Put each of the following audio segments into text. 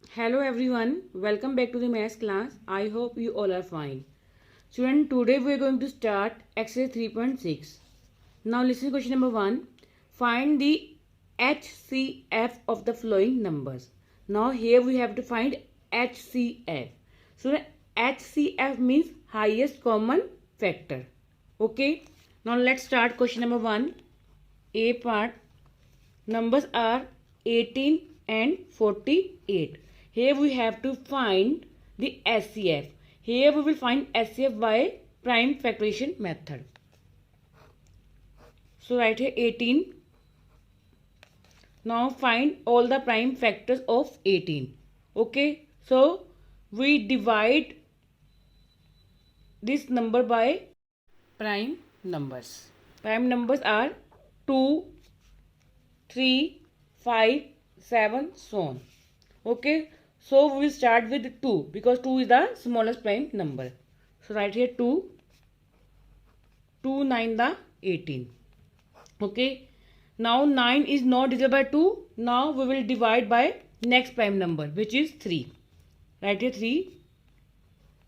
Hello everyone, welcome back to the maths class. I hope you all are fine. Student, today we are going to start exercise 3.6. Now listen to question number 1. Find the HCF of the following numbers. Now here we have to find HCF. So HCF means highest common factor. Okay. Now let's start question number 1. A part. Numbers are 18 and 48. Here we have to find the HCF. Here we will find HCF by prime factorization method. So write here 18. Now find all the prime factors of 18. Okay. So we divide this number by prime numbers. Prime numbers are 2, 3, 5, 7, so on. Okay. So we will start with 2 because 2 is the smallest prime number. So write here 2. 2 9 the 18. Okay. Now 9 is not divided by 2. Now we will divide by next prime number which is 3. Write here 3.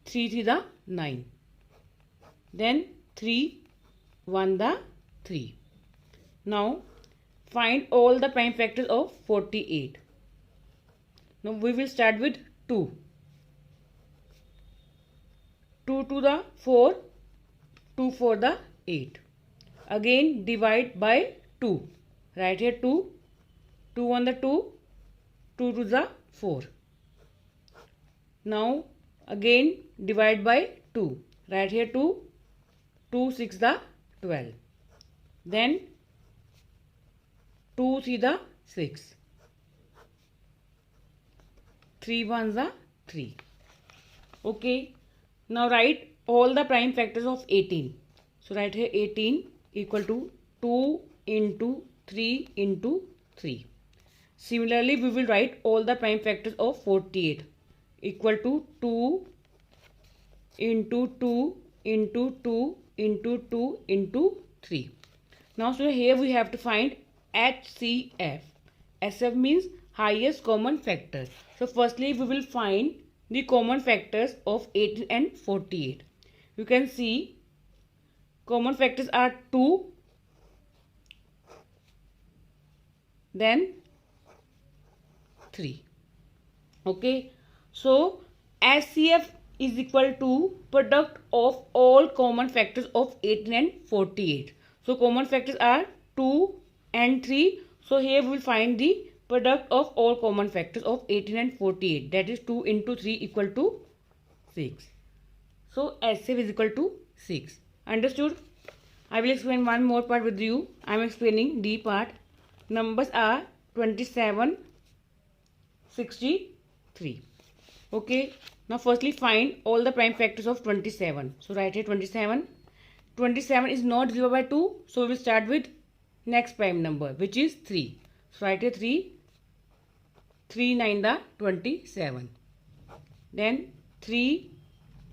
3 3 the 9. Then 3 1 the 3. Now find all the prime factors of 48. Now we will start with 2. 2 to the 4, 2 for the 8. Again divide by 2. Write here 2. 2 on the 2, 2 to the 4. Now again divide by 2. Write here 2. 2 6 the 12. Then 2 3 the 6. 3 1 the 3. Okay. Now write all the prime factors of 18. So write here 18 equal to 2 into 3 into 3. Similarly, we will write all the prime factors of 48 equal to 2 into 2 into 2 into 2 into 3. Now, so here we have to find HCF. HCF means highest common factor. So, firstly, we will find the common factors of 18 and 48. You can see common factors are 2, then 3. Okay. So, HCF is equal to product of all common factors of 18 and 48. So, common factors are 2 and 3. So, here we will find the product of all common factors of 18 and 48. That is 2 into 3 equal to 6. So, HCF is equal to 6. Understood? I will explain one more part with you. I am explaining D part. Numbers are 27, 63. Okay. Now firstly find all the prime factors of 27. So write here 27. 27 is not divided by 2. So we will start with next prime number which is 3. So write here 3. 3 9 the 27. Then 3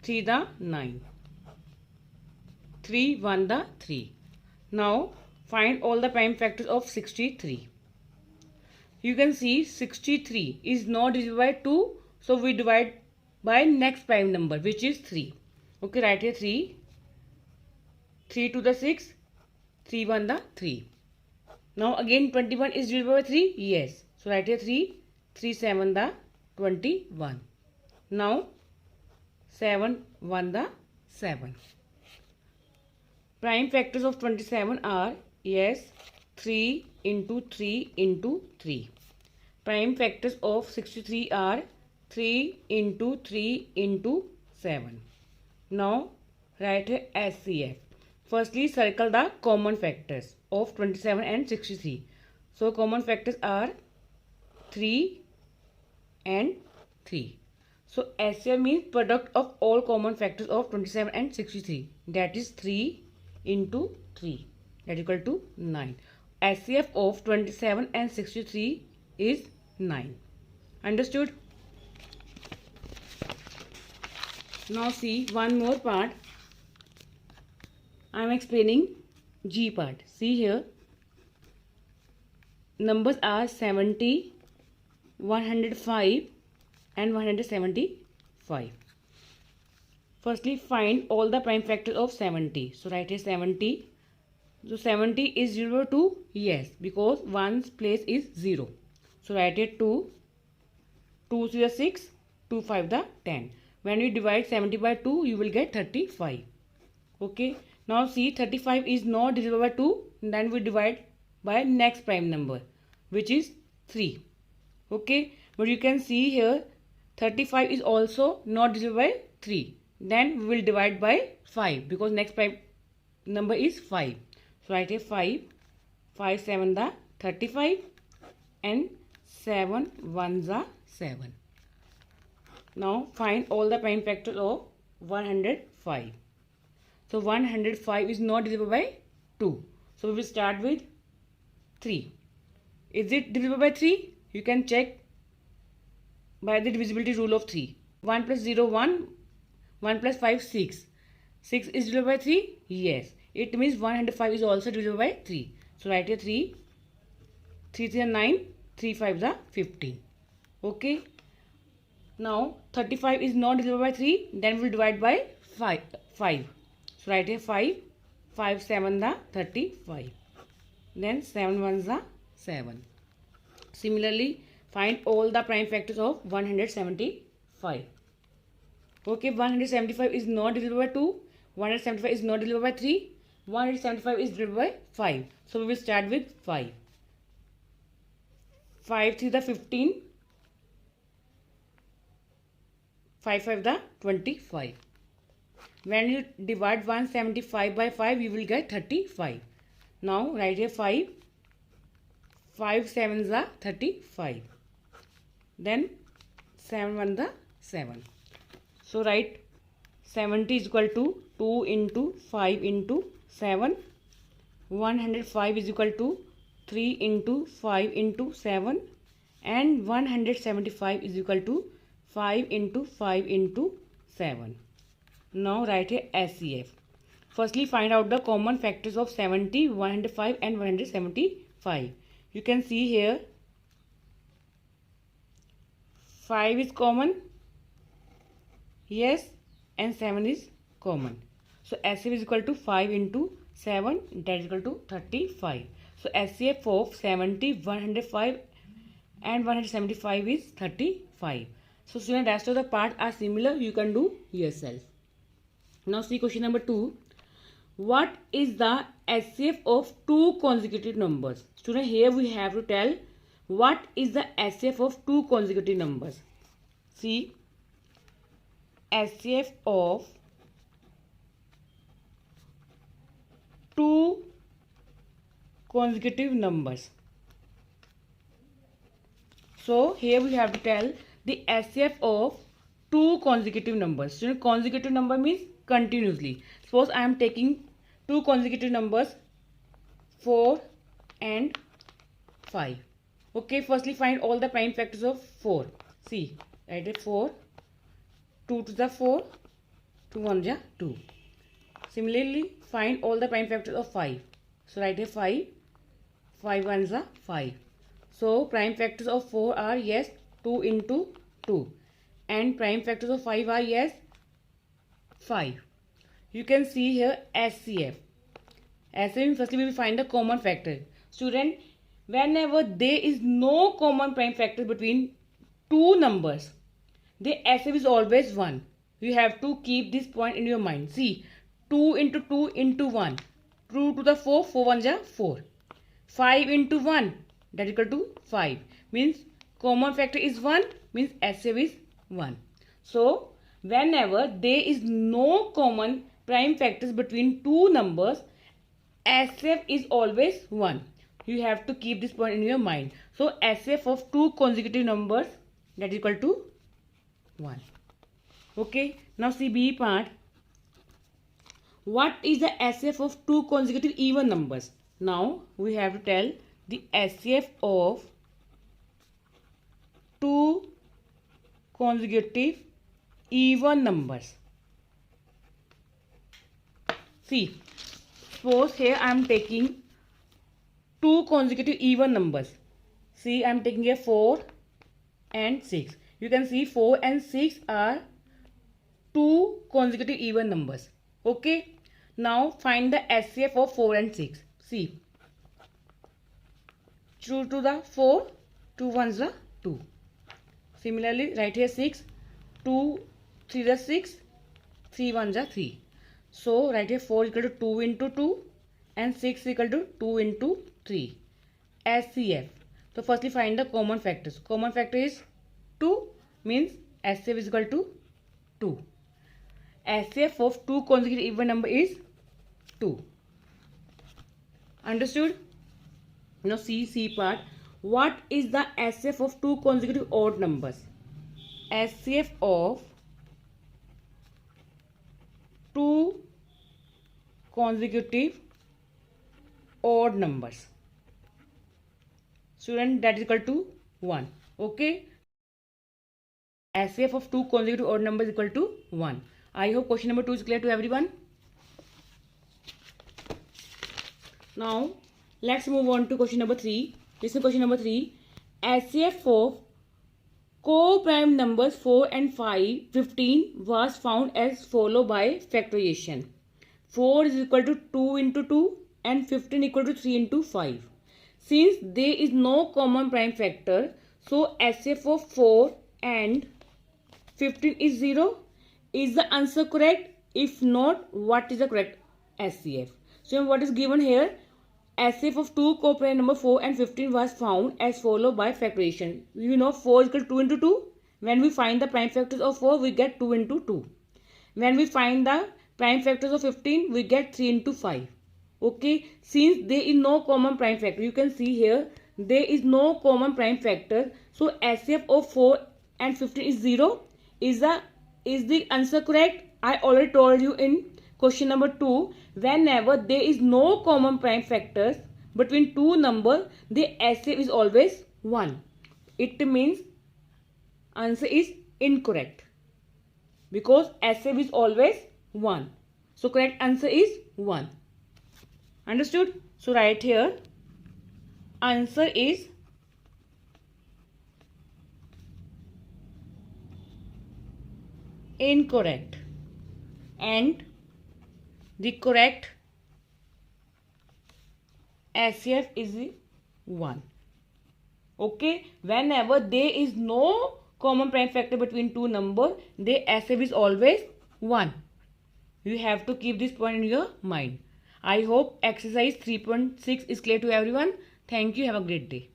3 the 9. 3 1 the 3. Now find all the prime factors of 63. You can see 63 is not divided by 2. So we divide by next prime number which is 3. Okay, write here 3. 3 to the 6. 3 1 the 3. Now again 21 is divided by 3. Yes. So write here 3. 3 7 the 21. Now 7 1 the 7. Prime factors of 27 are, yes, 3 into 3 into 3. Prime factors of 63 are 3 into 3 into 7. Now write here HCF. Firstly, circle the common factors of 27 and 63. So common factors are 3 and 3. So HCF means product of all common factors of 27 and 63. That is 3 into 3. That is equal to 9. HCF of 27 and 63 is 9. Understood? Now see one more part. I am explaining G part. See here. Numbers are 70, 105, and 175. Firstly, find all the prime factors of 70. So write here 70. So 70 is 0 to 2? Yes, because 1's place is 0. So write here 2. 2 to the 6, 2 5 the 10. When you divide 70 by 2, you will get 35. Okay. Now see, 35 is not divisible by 2. Then we divide by next prime number, which is 3. Okay. But you can see here, 35 is also not divisible by 3. Then we will divide by 5 because next prime number is 5. So write here 5. 5 7 the 35 and 7 1 the 7. Now find all the prime factors of 105. So 105 is not divisible by 2. So we will start with 3. Is it divisible by 3? You can check by the divisibility rule of 3. 1 plus 0 1. 1 plus 5 6. 6 is divisible by 3? Yes. It means 105 is also divisible by 3. So write here 3. 3 3 are 9. 3 5 are 15. Okay. Now 35 is not divisible by 3. Then we will divide by 5. So write here 5. 5 7 the 35. Then 7 1 the 7. Similarly, find all the prime factors of 175. Okay, 175 is not divisible by 2. 175 is not divisible by 3. 175 is divisible by 5. So we will start with 5. 5 3 the 15. 5 5 the 25. When you divide 175 by 5, you will get 35. Now write here 5. 5 7 are 35. Then 7 1 the 7. So write 70 is equal to 2 into 5 into 7. 105 is equal to 3 into 5 into 7. And 175 is equal to 5 into 5 into 7. Now write here SCF. Firstly, find out the common factors of 70, 105 and 175. You can see here 5 is common. Yes, and 7 is common. So SCF is equal to 5 into 7, that is equal to 35. So SCF of 70, 105 and 175 is 35. So student, rest of the part are similar. You can do yourself. Now see question number 2. What is the SCF of two consecutive numbers? Student, here we have to tell what is the SCF of two consecutive numbers. See, SCF of two consecutive numbers. So here we have to tell the SCF of two consecutive numbers. Student, consecutive number means continuously. Suppose I am taking two consecutive numbers 4 and 5. Okay, firstly find all the prime factors of 4. See, write it 4. 2 to the 4. 2 1 ja 2. Similarly, find all the prime factors of 5. So write here 5. 5 1 ja 5. So prime factors of 4 are yes 2 into 2. And prime factors of 5 are yes 5. You can see here SCF. SCF, firstly we will find the common factor. Student, whenever there is no common prime factor between two numbers, the SCF is always 1. You have to keep this point in your mind. See, 2 into 2 into 1. 2 to the 4, 4 1 ja 4. 5 into 1, that is equal to 5. Means common factor is 1, means SCF is 1. So, whenever there is no common prime factors between two numbers, SCF is always 1. You have to keep this point in your mind. So, SCF of two consecutive numbers, that is equal to 1. Okay. Now, see B part. What is the SCF of two consecutive even numbers? Now, we have to tell the SCF of two consecutive even numbers. See, suppose here I am taking two consecutive even numbers. See, I am taking here 4 and 6. You can see 4 and 6 are two consecutive even numbers. Okay. Now find the SCF of 4 and 6. See. 2 to the 4, 2 ones the 2. Similarly, write here 6, 2 3 the 6, 3 ones the 3. So write here 4 equal to 2 into 2 and 6 equal to 2 into 3. SCF. So firstly find the common factors. Common factor is 2, means SCF is equal to 2. SCF of two consecutive even number is 2. Understood? Now C part. What is the SCF of two consecutive odd numbers? SCF of two consecutive odd numbers. Student, that is equal to 1. Okay. SCF of two consecutive odd numbers is equal to 1. I hope question number 2 is clear to everyone. Now let's move on to question number 3. Listen, question number 3. SCF of co-prime numbers 4 and 15 was found as follow by factorization. 4 is equal to 2 into 2 and 15 equal to 3 into 5. Since there is no common prime factor, so SCF of 4 and 15 is 0. Is the answer correct? If not, what is the correct SCF? So what is given here? SCF of two co-prime number 4 and 15 was found as follow by factorization. You know 4 is equal to 2 into 2. When we find the prime factors of 4, we get 2 into 2. When we find the prime factors of 15, we get 3 into 5. Okay. Since there is no common prime factor, you can see here there is no common prime factor. So SCF of 4 and 15 is 0. Is the answer correct? I already told you in question number 2, whenever there is no common prime factors between two numbers, the SCF is always 1. It means answer is incorrect because SCF is always 1. So correct answer is 1. Understood? So write here answer is incorrect and the correct SCF is 1. Okay. Whenever there is no common prime factor between two numbers, the SCF is always 1. You have to keep this point in your mind. I hope exercise 3.6 is clear to everyone. Thank you. Have a great day.